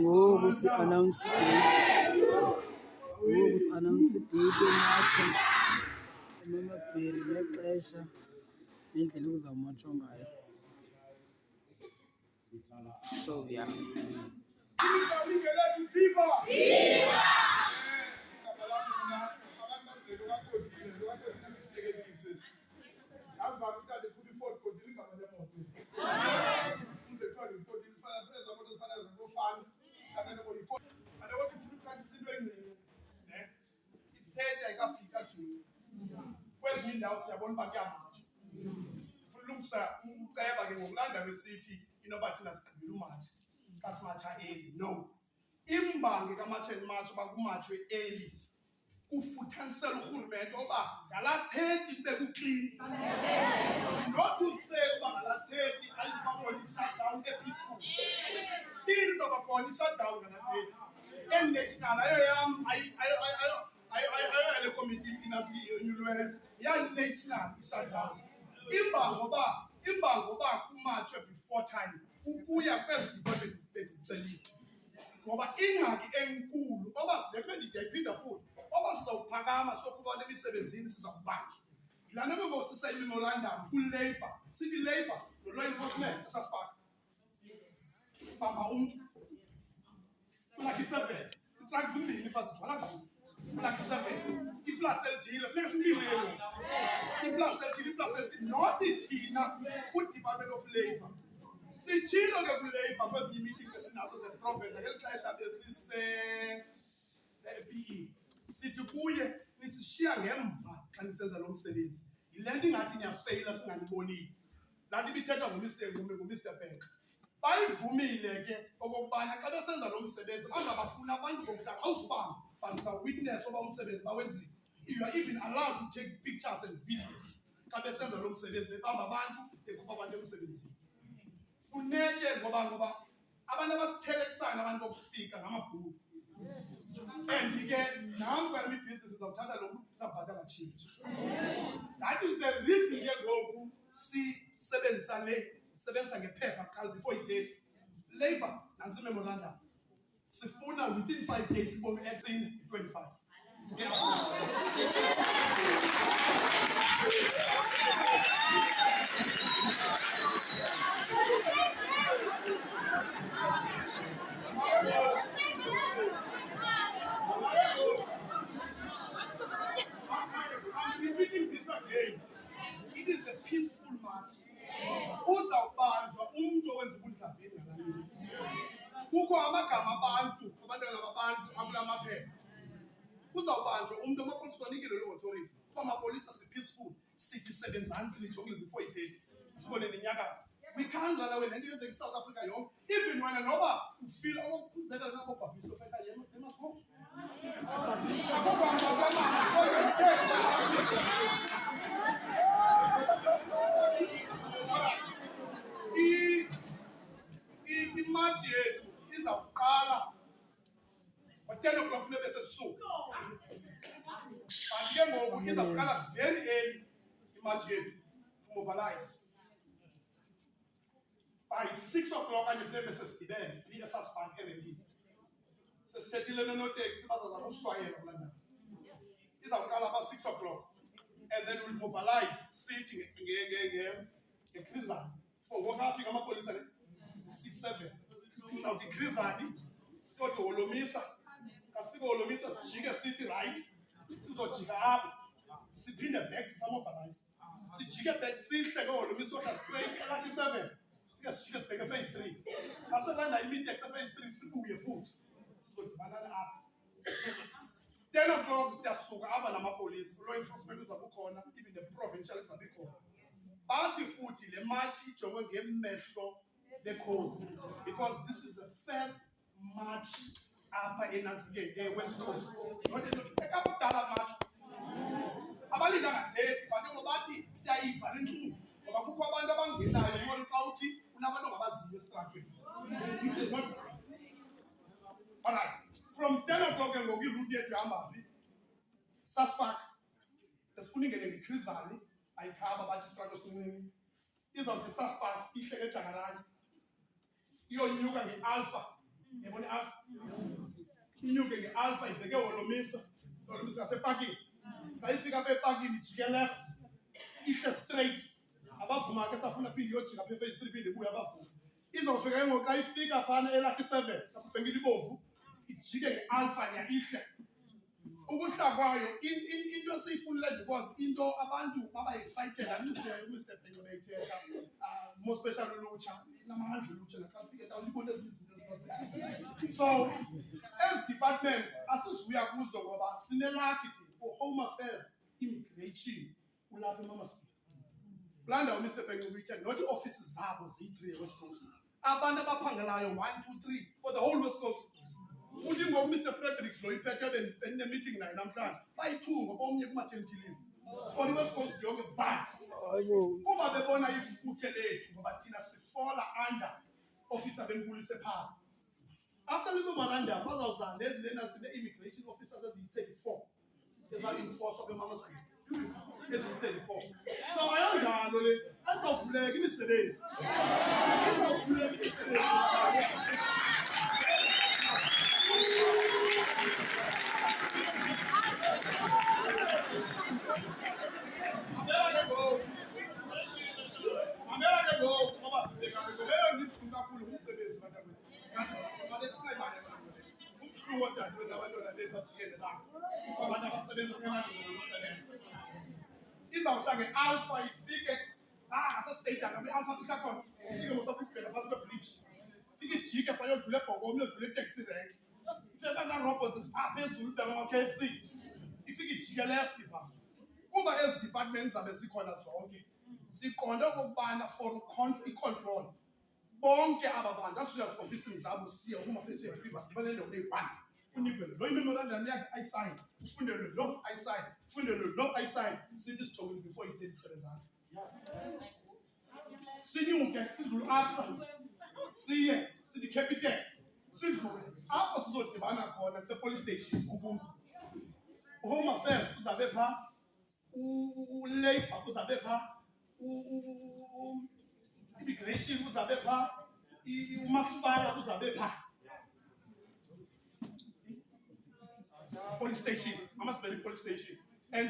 Ngoku si-announce i-date. Ngoku si-announce i-date yomatsha eMamasburry nexesha nendlela ekuzawumatshwa ngayo. So yeah. Kwezinye indawo siyabona uba kuyamatshwa. Ulungisa uceba ke ngokulanda wesithi inoba thina sigqibile umatsha xa simatsha eli. No, imbangi kamatsheni matsha uba kumatshwe eli kufuthanisela urhulumente oba ngalaa 30 kube kuklini. Not to say uba ngalaa 30 ayizuba khona i-shutdown e-peaceful. Still izawuba khona i-shutdown ngalaa 30. National ayo yam ayo komiti inyulweyo ya-national i-shutdown. Imbangi oba kumatshwe before time ukuya kwezi department bezixelile. Ngoba ingxaki enkulu oba sidephinde ndiyayiphinda futhi oba sizawuphakama sokuba nemisebenzini sizawubanjwa. Laa nto ke ngoku sisa i-memorandum ku-Labour, sithi Labour no-law enforcement esasifaka bamba umntu kulakhi 7 itraks zimbini phaa zigcwala nje kulakhi 7 iplasi elithile funeka simbinele iplasi elithile nothi thina ku-Department of Labour sitshilo ke ku-Labour kwezinye iimeeting esinazo ze-province ngeli xesha besise-PE sithi kuye nisishiya ngemva xa nisenza lo msebenzi. Yile nto ingathi niyafeyila singanibonile. Laa nto ibithethwa nguMr Bhenxa. Bayivumile ke okokubana xa besenza lo msebenzi bazabafuna abantu bomhlaba awuzubamba but uzawuwitness oba umsebenzi bawenzile. You are even allowed to take pictures and videos xa besenza lo msebenzi bebamba abantu bekhupha abantu emsebenzini. Funeke ngoba abantu abasithelekisayo abantu bokufika ngamabhulu. And ke nam kwam ibhizinisi izawuthatha lo mntu uzawubhatala cheap. That is the reason ke ngoku sebenzisa ngephepha kuqala before i-date. Labour nansi memorandum sifuna within 5 days sibone etsini 25. I'm repeating this again. It is a peaceful march. Uzawubanjwa umntu owenza ubundlavini ngalaa. Kukho amagama abantu babantu akula maphepha. Uzawubanjwa umntu amapolisa wanikile loo authority. Kuba amapolisa si-peaceful sithi sebenzani sinijongile before i-date. Sibone nenyakaza. We can't run away. Nento yenzeka South Africa yonke. Even wena noba ufila okwenzeka nabo babhiso phela they must go. Imatshi yethu izawuqala ngo-10 o'clock funeka besesisuka. But ke ngoku izawuqala very early imatshi yethu to mobilize. By 6 o'clock kanye funeka besesigibele i-SARS Bank erenkini. Sesithethile nonoteksi bazazama uswayela kulaa ndawo. Izawuqala about 6 o'clock. And then we'll mobilize sithi ngeKrizani. For ngoku afika amapolisa le 6-7. Izawuthi iKrizani siyothi Holomisa. Xa sifika Holomisa sijike sithi right. Sizojika apha. Siphinde back sisamobilize. Sijike back sihle ke Holomisa oda straight kulakhi 7. Sike sijike sibheke phase 3. Xa solanda imeeting phase 3 sibuye futhi. Sizodibanana apha. 10 o'clock siyasuka apha namapolisa. Law enforcement uzabukhona, even the provincial izabikhona. Bathi futhi le match ijongwe ngemehlo lekhosi because this is the first match apha eNantsikeni West Coast. Not ekapudala match. Abalinda ngadethi bathi ngobathi siyayiva le ntungu ngoba kukho abantu abangenayo ngori xa uthi unabantu ngabaziyo esitratweni. Which is not right. All right. From 10 o'clock ngoku iroute yethu ihamba phi? Sasfak. Sifuna ingene ngeKrizani ayikhaba bathi istrato sincinci. Izawuthi Sasfak ihleke eJakarani. Iyonyuka ngeAlpha yabona i-alpha inyuke nge-alpha ibheke holomisa ngasepakini xa ifika apha epakini ijike left ihle straight abavuma ke safuna phinde iyojika apha ephase 3 phinde ibuye abavuma izofika ke ngoku xa ifika phana elakhi 7 abhengile ibomvu ijike nge-alpha ihle ukuhla kwayo into esiyifunile because into abantu baba-excited Mr. Bhengu beyithetha more special ulutsha namandla ulutsha naxa lifike endawo libone ezinye izinto so as departments asizuya kuzo ngoba sinelakhi thina for home affairs immigration kulapha eMamasipili kulaa ndawo Mr. Bhengu uyithetha not ii-offices zabo ziyi-3 e-West Coast abantu abaphangelayo 1, 2, 3 for the whole West Coast futhi ngoku Mr. Fredericks lo iphethe bene-meeting naye namhlanje bayi-2 ngobomnye kuma-maternity leave for i-West Coast yonke but kuba bebona ifuthe lethu ngoba thina sifola under officer benkulise phaa after le memorandum bazawuza lenansi ne-immigration officers eziyi-34 eza-enforce apha eMamasipili eziyi-34 so ayonjalo le azawuvuleka imisebenzi izawuvuleka imisebenzi izawuhla nge-alpha ifike sesiteyitanga kwi-alpha ihlakhona ifike ngosakubhela phantsi kwebridge ifike ijike pha yodlula ebhokomnye yodlula etaxi rank ifike kwezaa robots ziphaa phezulu dama-KFC ifike ijike left pha kuba ezi departments zabe zikhona zonke siqonde okokubana for i-control bonke aba bantu asuya kwiofisini zabo siya kumafeseyiba sidibane nendawo eyi-1 unikwe lo imemorandum yakhe ayisayine ufundelwe lo ayisayine ufundelwe lo ayisayine sithi sijongile before i-37 sinyuke sidlule ABSA siye sithi capital sidlule apho sizodibana khona kusepolice station ubuntu home affairs uzabe phaa ulabor uzabe phaa immigration uzabe phaa umasipala uzabe phaa police station, Mamasipili police station. And